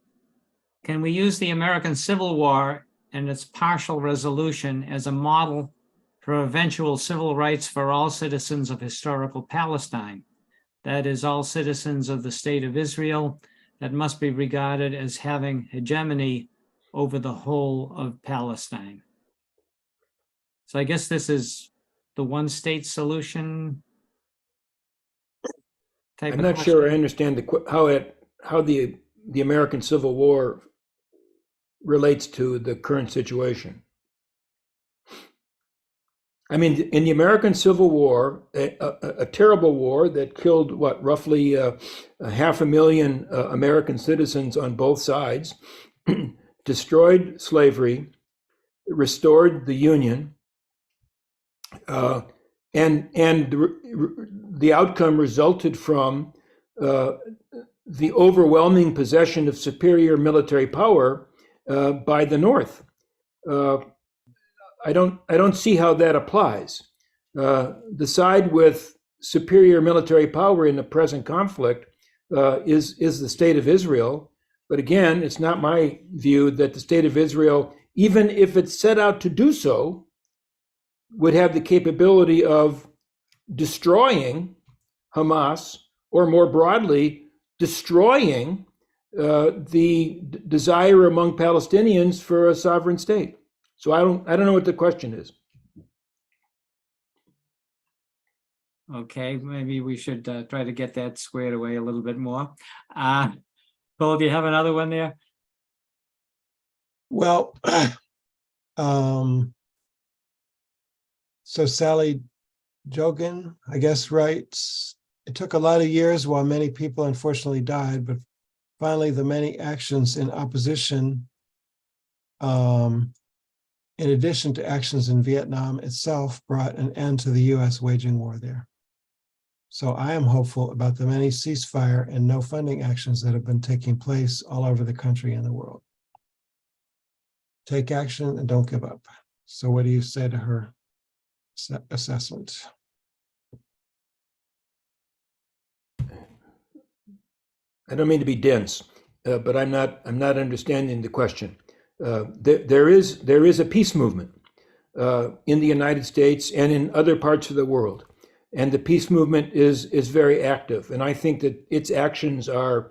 Can we use the American Civil War and its partial resolution as a model for eventual civil rights for all citizens of historical Palestine? That is, all citizens of the state of Israel that must be regarded as having hegemony over the whole of Palestine. So I guess this is the one-state solution. type I'm of not question. sure I understand how the American Civil War relates to the current situation. I mean, in the American Civil War, a terrible war that killed roughly 500,000 American citizens on both sides, destroyed slavery, restored the Union, and the outcome resulted from the overwhelming possession of superior military power by the North. I don't see how that applies. The side with superior military power in the present conflict is the state of Israel. But again, it's not my view that the state of Israel, even if it set out to do so, would have the capability of destroying Hamas, or more broadly, destroying the desire among Palestinians for a sovereign state. So I don't know what the question is. Okay, maybe we should try to get that squared away a little bit more. Paul, do you have another one there? Well, so Sally Jogan, I guess, writes, it took a lot of years while many people unfortunately died, but finally the many actions in opposition, in addition to actions in Vietnam itself, brought an end to the US waging war there. So I am hopeful about the many ceasefire and no funding actions that have been taking place all over the country and the world. Take action and don't give up. So what do you say to her assessment? I don't mean to be dense, but I'm not understanding the question. There is a peace movement in the United States and in other parts of the world, and the peace movement is very active. And I think that its actions are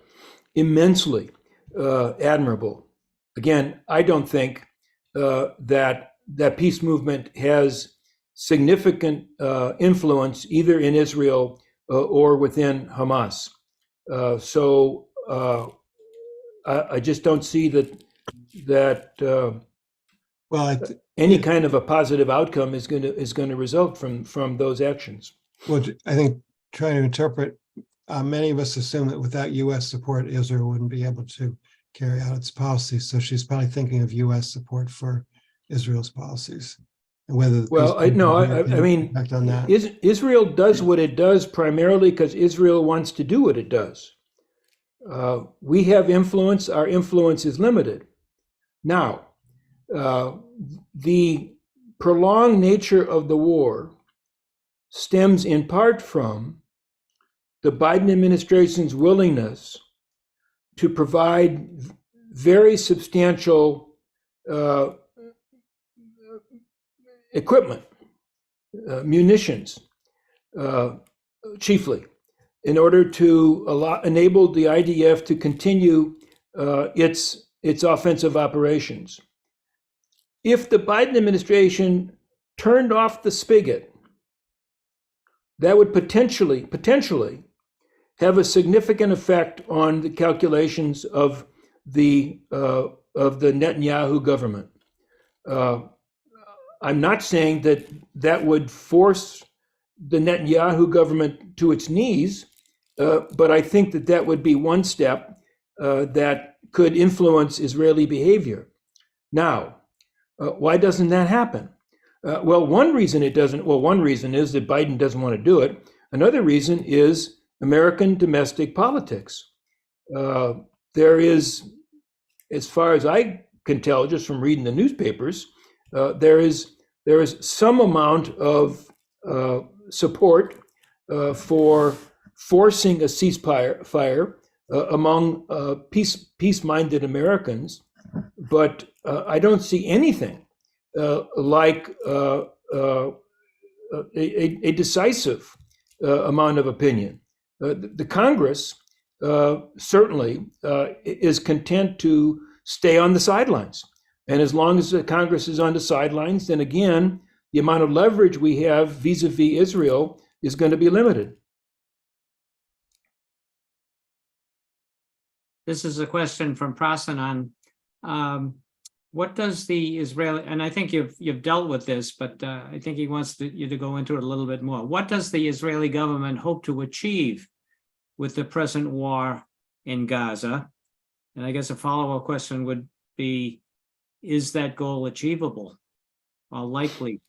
immensely admirable. Again, I don't think that peace movement has significant influence either in Israel or within Hamas. So I just don't see that Well, any kind of a positive outcome is going to result from those actions. well, I think trying to interpret, many of us assume that without US support, Israel wouldn't be able to carry out its policies. So she's probably thinking of US support for Israel's policies. And whether I mean, impact on that. Israel does what it does primarily because Israel wants to do what it does. We have influence. Our influence is limited. Now, the prolonged nature of the war stems in part from the Biden administration's willingness to provide very substantial equipment, munitions, chiefly, in order to enable the IDF to continue its offensive operations. If the Biden administration turned off the spigot, that would potentially have a significant effect on the calculations of the Netanyahu government. I'm not saying that would force the Netanyahu government to its knees, but I think that would be one step that could influence Israeli behavior. Now, why doesn't that happen? One reason it doesn't. Well, one reason is that Biden doesn't want to do it. Another reason is American domestic politics. There is, as far as I can tell, just from reading the newspapers, there is some amount of support for forcing a ceasefire among peace-minded Americans, but I don't see anything like a decisive amount of opinion. The Congress certainly is content to stay on the sidelines. And as long as the Congress is on the sidelines, then again, the amount of leverage we have vis-a-vis Israel is going to be limited. This is a question from Prasanan. What does the Israeli, and I think you've dealt with this, but I think he wants you to go into it a little bit more. What does the Israeli government hope to achieve with the present war in Gaza? And I guess a follow-up question would be, is that goal achievable or likely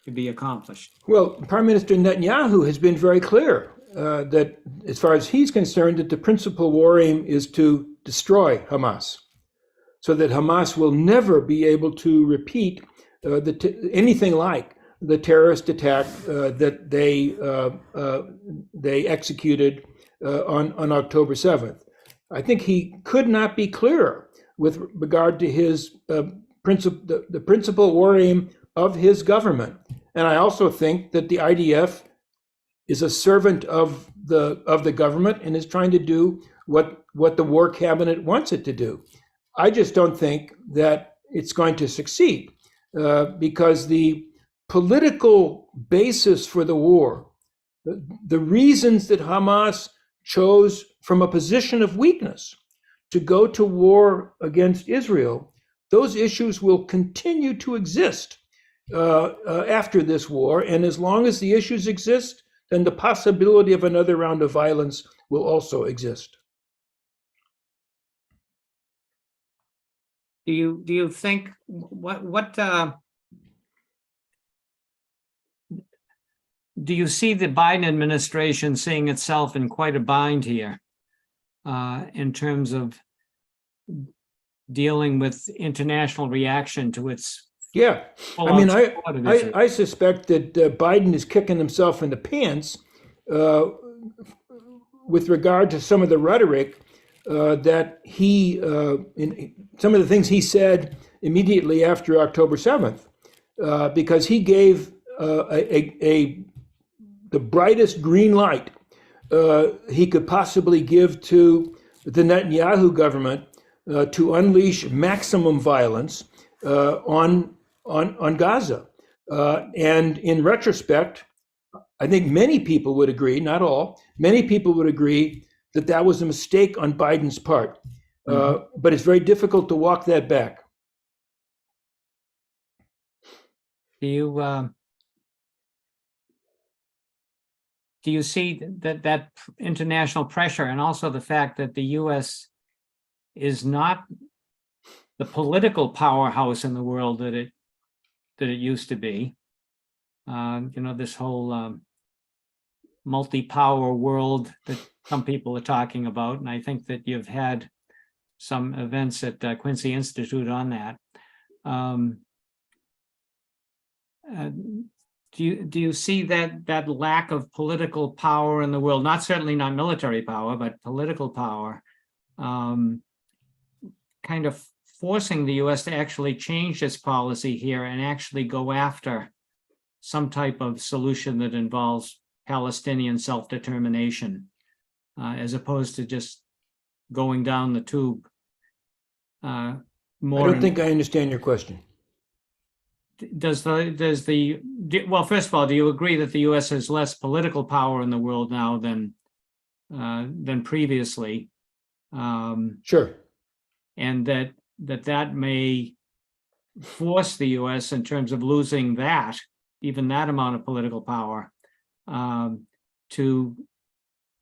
to be accomplished? Well, Prime Minister Netanyahu has been very clear that, as far as he's concerned, that the principal war aim is to destroy Hamas, so that Hamas will never be able to repeat anything like the terrorist attack that they executed on October 7th. I think he could not be clearer with regard to his the principal war aim of his government. And I also think that the IDF is a servant of the government and is trying to do what the war cabinet wants it to do. I just don't think that it's going to succeed because the political basis for the war, the reasons that Hamas chose from a position of weakness to go to war against Israel, those issues will continue to exist after this war. And as long as the issues exist, then the possibility of another round of violence will also exist. Do you think what do you see the Biden administration seeing itself in quite a bind here in terms of dealing with international reaction to its? Yeah, I mean, I suspect that Biden is kicking himself in the pants with regard to some of the rhetoric that some of the things he said immediately after October 7th, because he gave the brightest green light he could possibly give to the Netanyahu government to unleash maximum violence on Gaza. And in retrospect, I think many people would agree, not all, many people would agree that that was a mistake on Biden's part. But it's very difficult to walk that back. Do you see that international pressure, and also the fact that the U.S. is not the political powerhouse in the world that it used to be? This whole multi-power world that some people are talking about, and I think that you've had some events at Quincy Institute on that. Do you see that lack of political power in the world, certainly not military power, but political power, kind of forcing the U.S. to actually change its policy here and actually go after some type of solution that involves Palestinian self-determination, as opposed to just going down the tube? I don't think I understand your question. Well, first of all, do you agree that the U.S. has less political power in the world now than previously? Sure. And that may force the U.S. in terms of losing even that amount of political power, to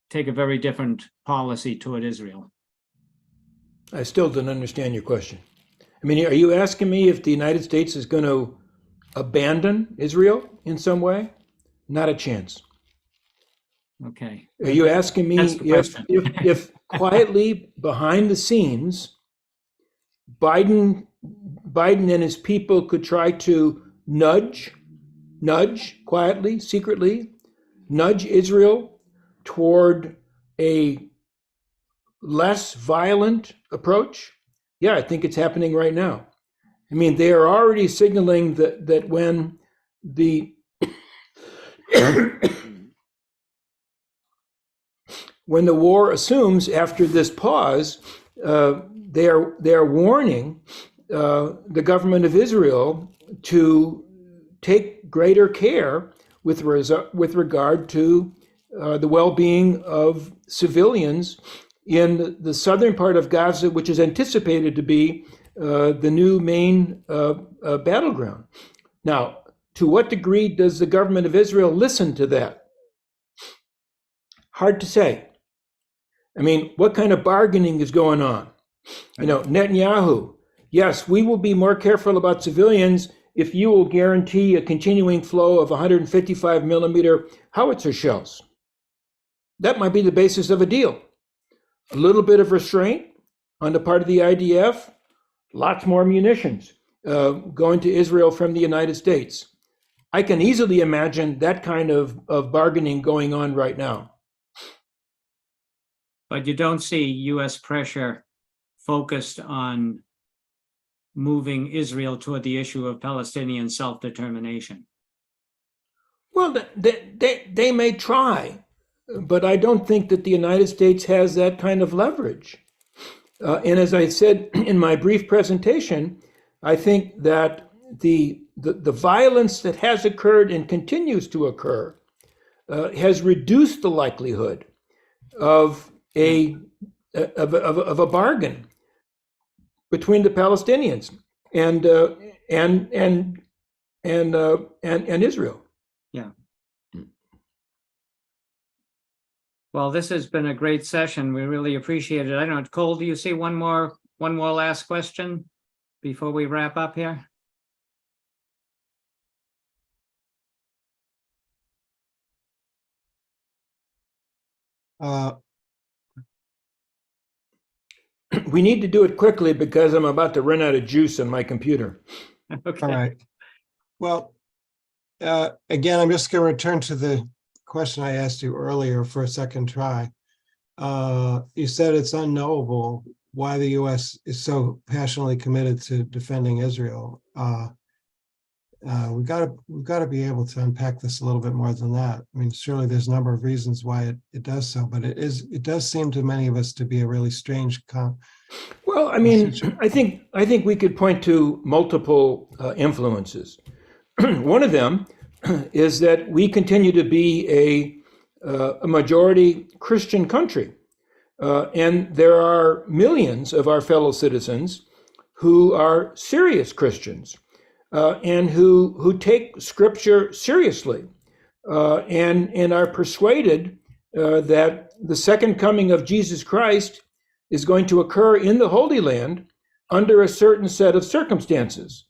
take a very different policy toward Israel? I still don't understand your question. I mean, are you asking me if the United States is going to abandon Israel in some way? Not a chance. Okay. Are you asking me if quietly behind the scenes, Biden and his people could try to nudge quietly, secretly, nudge Israel toward a less violent approach? Yeah, I think it's happening right now. I mean, they are already signaling that when the when the war assumes after this pause, they are warning the government of Israel to take greater care with regard to the well-being of civilians in the southern part of Gaza, which is anticipated to be the new main battleground. Now, to what degree does the government of Israel listen to that? Hard to say. I mean, what kind of bargaining is going on? You know, Netanyahu, yes, we will be more careful about civilians if you will guarantee a continuing flow of 155 millimeter howitzer shells. That might be the basis of a deal. A little bit of restraint on the part of the IDF, lots more munitions going to Israel from the United States. I can easily imagine that kind of bargaining going on right now. But you don't see U.S. pressure focused on moving Israel toward the issue of Palestinian self-determination. Well, they may try, but I don't think that the United States has that kind of leverage. And as I said in my brief presentation, I think that the violence that has occurred and continues to occur has reduced the likelihood of a bargain between the Palestinians and Israel. Yeah. Well, this has been a great session. We really appreciate it. I don't know, Cole, do you see one more last question before we wrap up here? We need to do it quickly because I'm about to run out of juice on my computer. Okay. All right. Well, again, I'm just going to return to the question I asked you earlier for a second try. You said it's unknowable why the U.S. is so passionately committed to defending Israel. We've got to be able to unpack this a little bit more than that. I mean, surely there's a number of reasons why it does so, but it does seem to many of us to be a really strange. Well, I mean, I think we could point to multiple influences. One of them is that we continue to be a majority Christian country, and there are millions of our fellow citizens who are serious Christians. And who take Scripture seriously and are persuaded that the second coming of Jesus Christ is going to occur in the Holy Land under a certain set of circumstances,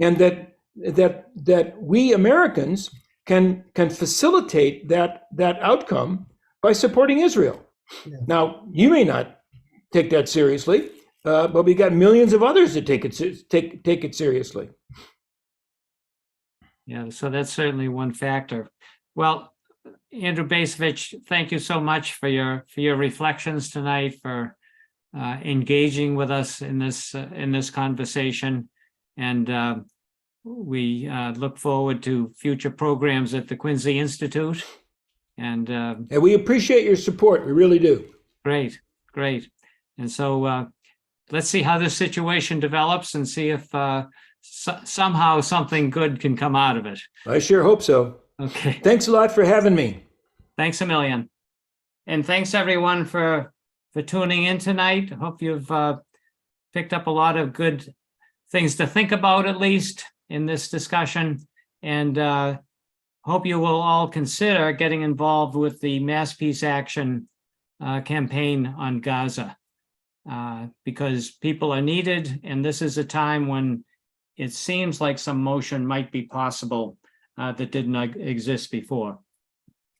and that we Americans can facilitate that outcome by supporting Israel. Yeah. Now, you may not take that seriously, but we got millions of others that take it seriously. Yeah, so that's certainly one factor. Well, Andrew Bacevich, thank you so much for your reflections tonight, for engaging with us in this conversation, and we look forward to future programs at the Quincy Institute. And we appreciate your support. We really do. Great. And so let's see how this situation develops and see if somehow something good can come out of it. I sure hope so. Okay. Thanks a lot for having me. Thanks a million. And thanks everyone for tuning in tonight. I hope you've picked up a lot of good things to think about, at least in this discussion. And hope you will all consider getting involved with the Mass Peace Action campaign on Gaza, because people are needed. And this is a time when it seems like some motion might be possible that didn't exist before.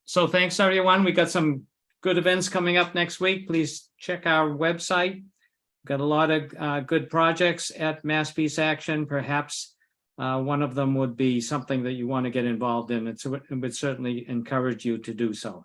So thanks, everyone. We got some good events coming up next week. Please check our website. We've got a lot of good projects at Mass Peace Action. Perhaps one of them would be something that you want to get involved in. It would certainly encourage you to do so.